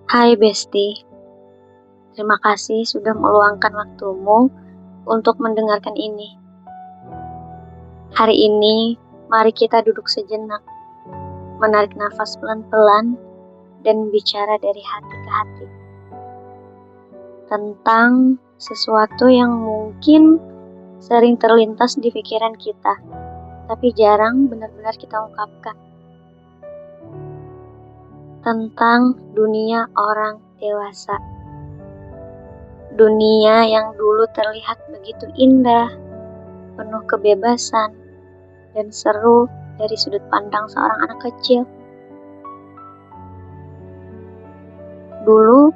Hai Besti, terima kasih sudah meluangkan waktumu untuk mendengarkan ini. Hari ini, mari kita duduk sejenak, menarik nafas pelan-pelan, dan bicara dari hati ke hati. Tentang sesuatu yang mungkin sering terlintas di pikiran kita, tapi jarang benar-benar kita ungkapkan. Tentang dunia orang dewasa. Dunia yang dulu terlihat begitu indah, penuh kebebasan, dan seru dari sudut pandang seorang anak kecil. Dulu,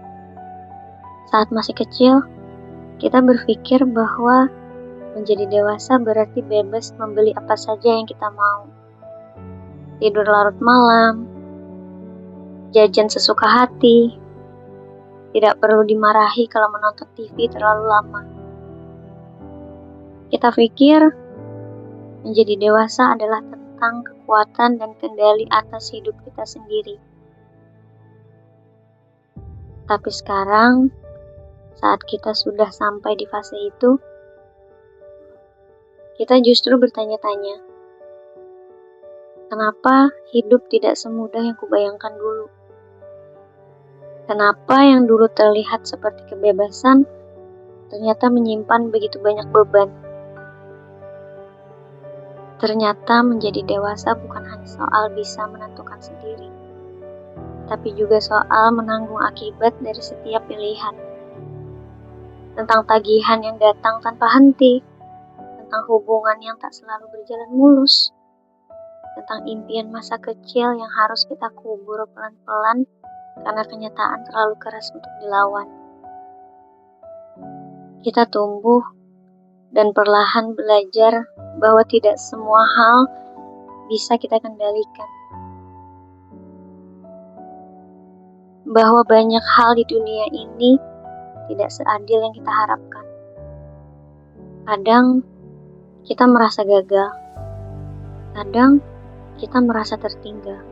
saat masih kecil, kita berpikir bahwa menjadi dewasa berarti bebas membeli apa saja yang kita mau. Tidur larut malam, jajan sesuka hati, tidak perlu dimarahi kalau menonton TV terlalu lama. Kita pikir menjadi dewasa adalah tentang kekuatan dan kendali atas hidup kita sendiri. Tapi sekarang, saat kita sudah sampai di fase itu, kita justru bertanya-tanya, kenapa hidup tidak semudah yang kubayangkan dulu? Kenapa yang dulu terlihat seperti kebebasan, ternyata menyimpan begitu banyak beban? Ternyata menjadi dewasa bukan hanya soal bisa menentukan sendiri, tapi juga soal menanggung akibat dari setiap pilihan. Tentang tagihan yang datang tanpa henti, tentang hubungan yang tak selalu berjalan mulus, tentang impian masa kecil yang harus kita kubur pelan-pelan karena kenyataan terlalu keras untuk dilawan. Kita tumbuh dan perlahan belajar bahwa tidak semua hal bisa kita kendalikan. Bahwa banyak hal di dunia ini tidak seadil yang kita harapkan. Kadang kita merasa gagal. Kadang kita merasa tertinggal.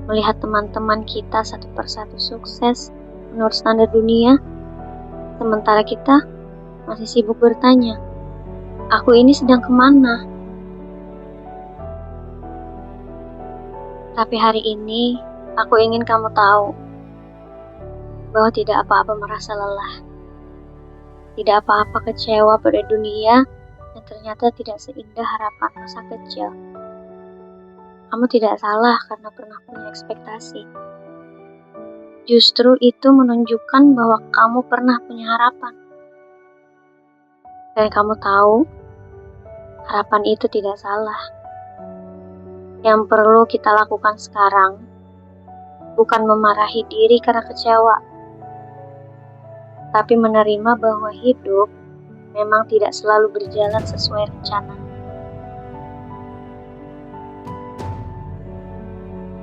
Melihat teman-teman kita satu persatu sukses menurut standar dunia, sementara kita masih sibuk bertanya, aku ini sedang kemana? Tapi hari ini, aku ingin kamu tahu bahwa tidak apa-apa merasa lelah. Tidak apa-apa kecewa pada dunia yang ternyata tidak seindah harapan masa kecil. Kamu tidak salah karena pernah punya ekspektasi. Justru itu menunjukkan bahwa kamu pernah punya harapan. Dan kamu tahu, harapan itu tidak salah. Yang perlu kita lakukan sekarang, bukan memarahi diri karena kecewa, tapi menerima bahwa hidup memang tidak selalu berjalan sesuai rencana.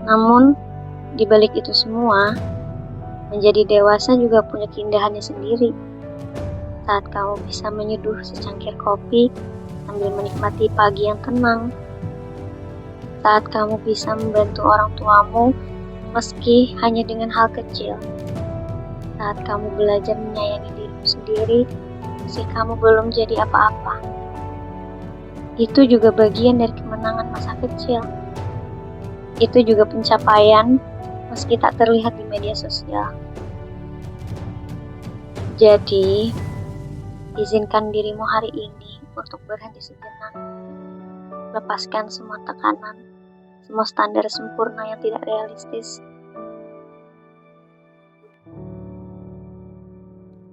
Namun, di balik itu semua, menjadi dewasa juga punya keindahannya sendiri. Saat kamu bisa menyeduh secangkir kopi sambil menikmati pagi yang tenang. Saat kamu bisa membantu orang tuamu meski hanya dengan hal kecil. Saat kamu belajar menyayangi dirimu sendiri meski kamu belum jadi apa-apa. Itu juga bagian dari kemenangan masa kecil. Itu juga pencapaian meski tak terlihat di media sosial. Jadi, izinkan dirimu hari ini untuk berhenti sejenak. Lepaskan semua tekanan, semua standar sempurna yang tidak realistis.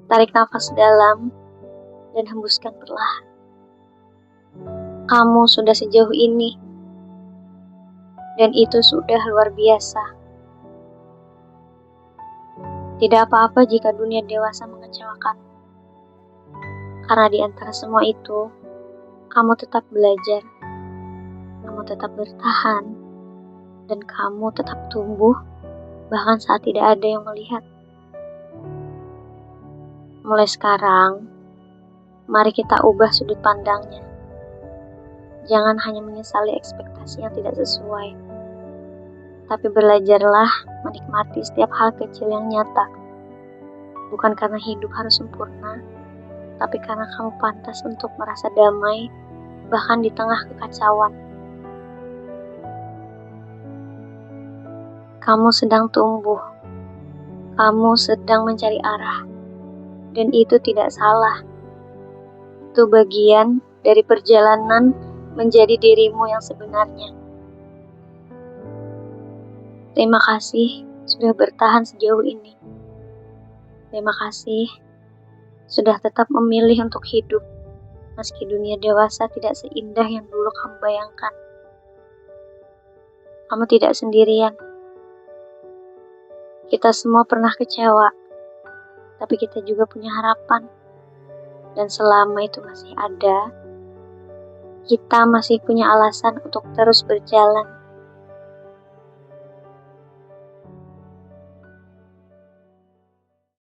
Tarik nafas dalam dan hembuskan perlahan. Kamu sudah sejauh ini, dan itu sudah luar biasa. Tidak apa-apa jika dunia dewasa mengecewakan. Karena di antara semua itu, kamu tetap belajar, kamu tetap bertahan, dan kamu tetap tumbuh, bahkan saat tidak ada yang melihat. Mulai sekarang, mari kita ubah sudut pandangnya. Jangan hanya menyesali ekspektasi yang tidak sesuai. Tapi belajarlah menikmati setiap hal kecil yang nyata. Bukan karena hidup harus sempurna, tapi karena kamu pantas untuk merasa damai, bahkan di tengah kekacauan. Kamu sedang tumbuh, kamu sedang mencari arah, dan itu tidak salah. Itu bagian dari perjalanan menjadi dirimu yang sebenarnya. Terima kasih sudah bertahan sejauh ini. Terima kasih sudah tetap memilih untuk hidup, meski dunia dewasa tidak seindah yang dulu kamu bayangkan. Kamu tidak sendirian. Kita semua pernah kecewa, tapi kita juga punya harapan. Dan selama itu masih ada, kita masih punya alasan untuk terus berjalan.